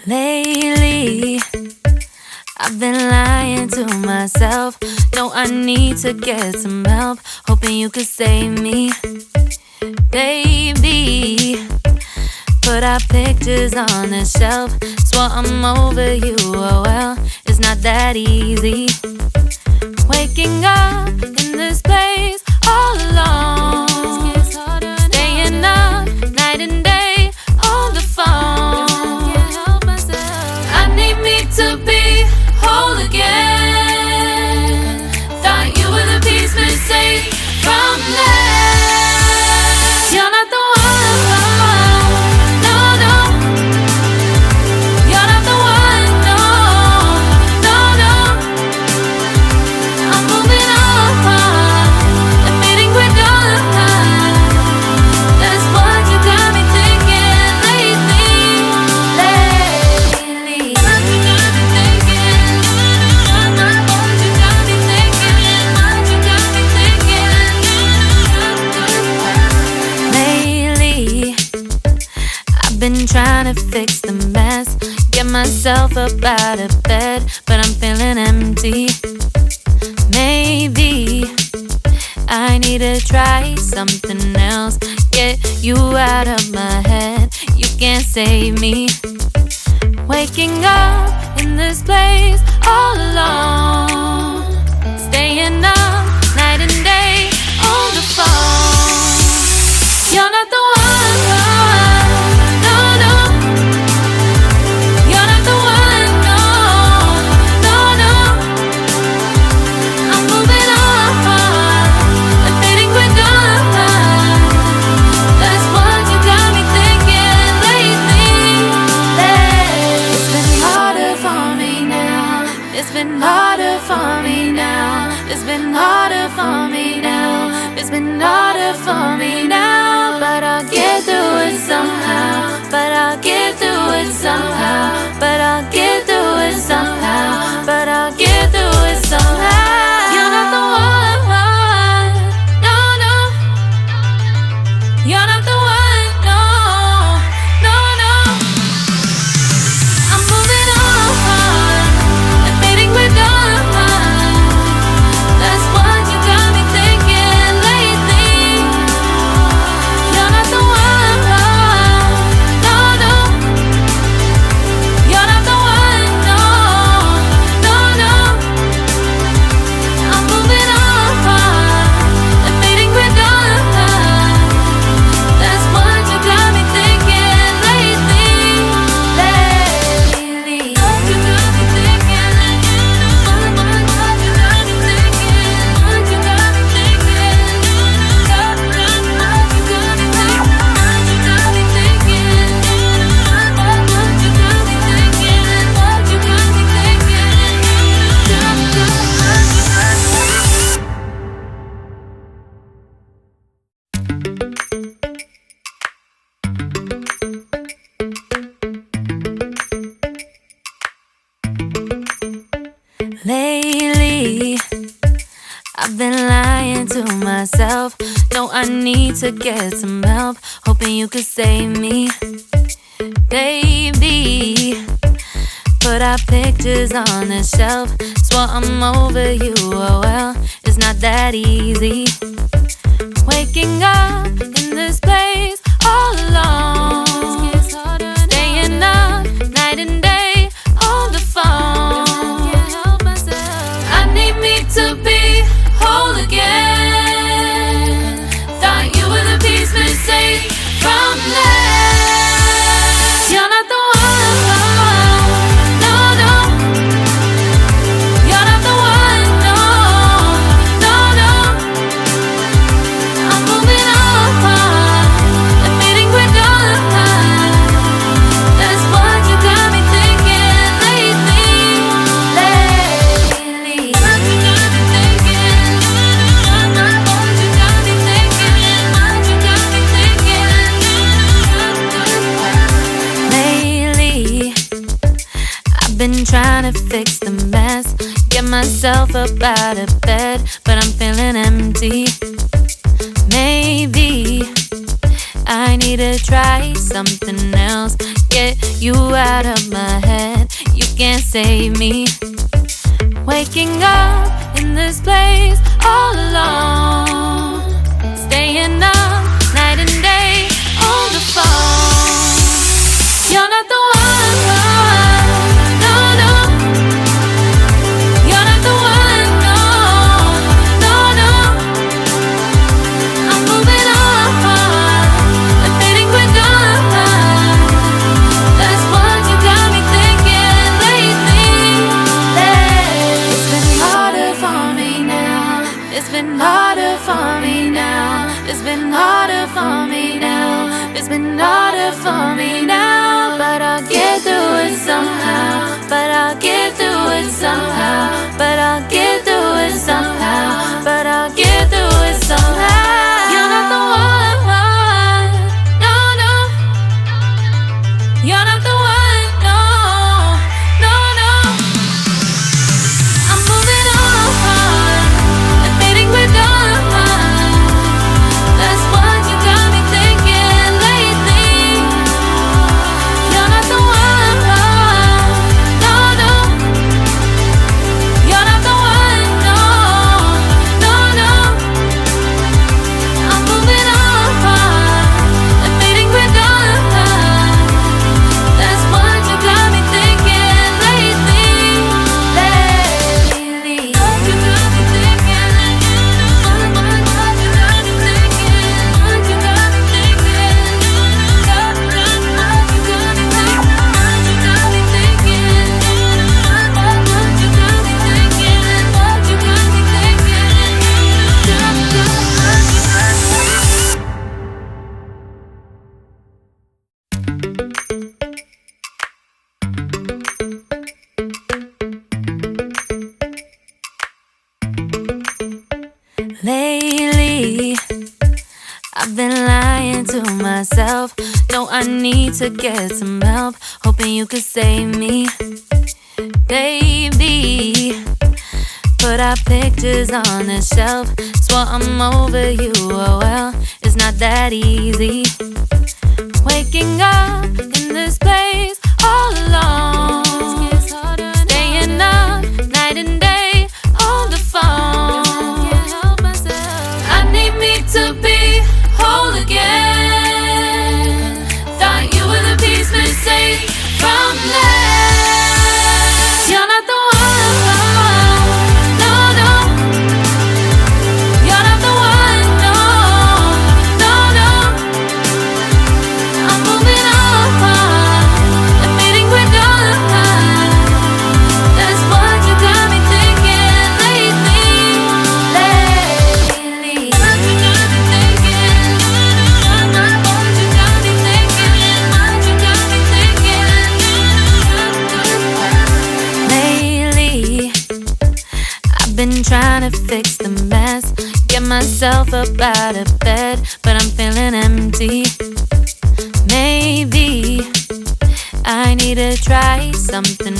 Lately, I've been lying to myself. No, I need to get some help. Hoping you could save me, baby. Put our pictures on the shelf. Swore I'm over you, oh well, it's not that easy. Waking up in this place all alone, staying up night and day on the phone. I need me to be whole again. Thought you were the piece missing from left. You're not the one, no, no. You're not the one, no, no, no. I'm moving on, admitting we're done. That's what you got me thinking lately. What you got me thinking? What you got me thinking? What you got me thinking? Lately, I've been trying to fix the mess, get myself up out of bed, but I'm feeling empty. Maybe I need to try something else. Get you out of my head, you can't save me. Waking up in this place all alone, staying up night and day on the phone. You're not the one, no, no. You're not the one, no, no, no. I'm moving on, admitting we're done. That's what you got me thinking lately. It's been harder for me now. It's been harder for me now. It's been harder for me now. It's been harder for me now. But I'll get through it somehow. But I'll get through it somehow. But I'll get through it somehow. But I'll get through it somehow. You're not the one, no, no. You're not the one, no, no, no. I'm moving on, admitting we're done. That's what you got me thinking lately. You're not the one, no, no. You're not the one, no, no, no. I'm moving on, admitting we're done. That's what you got me thinking lately. What you got me thinking? What you got me thinking? What you got me thinking? What you got me thinking? What you got me thinking? What you got me thinking? What you got me Lately, I've been lying to myself. No, I need to get some help. Hoping you could save me, baby. Put our pictures on the shelf. Swore I'm over you, oh well, it's not that easy. Waking up in this place all alone, staying up night and day on the phone. I need me to be whole again. Thought you were the piece missing from left. You're not the one, no, no. You're not the one, no, no, no. I'm moving on, admitting we're done. That's what you got me thinking lately. What you got me thinking? What you got me thinking? What you got me thinking? Lately, I've been trying to fix the mess, get myself up out of bed, but I'm I'm feeling empty. Maybe I need to try something else. Get you out of my head, you can't save me. Waking up in this place all alone, staying up night and day on the phone. You're not the one, no, no. You're not the one, no, no, no. I'm moving on and fading quicker. That's what you got me thinking lately. It's been harder for me now. It's been harder for me now. It's been harder for me now. It's been harder for me now. But I'll get through it somehow. But I'll get through it somehow. But I'll get through it somehow. But I'll get through it somehow. You're not the one, no, no. You're not the one, no, no, no. I'm moving on and fading quicker. That's what you got me thinking lately. You're not the one, no, no. You're not the one, no, no, no. I'm moving on and fading quicker. That's what you got me thinking lately. What you got me thinking. What you got me thinking. What you got me thinking. What you got me thinking. What you got me thinking. What you got me thinking. What you got me thinking. Lately, I've been lying to myself. No, I need to get some help. Hoping you could save me, baby. Put our pictures on the shelf. Swore I'm over you, oh well, it's not that easy. Waking up in this place all alone, staying up night and day on the phone. I need me to be whole again. Thought you were the piece missing from left. You're not the one, no, no. You're not the one, no, no, no. I'm moving on and fading quicker. That's what you got me thinking lately. What you got me thinking. What you got me thinking. What you got me thinking. Lately, I've been trying to fix the mess, get myself up out of bed, but I'm feeling empty. Maybe I need to try something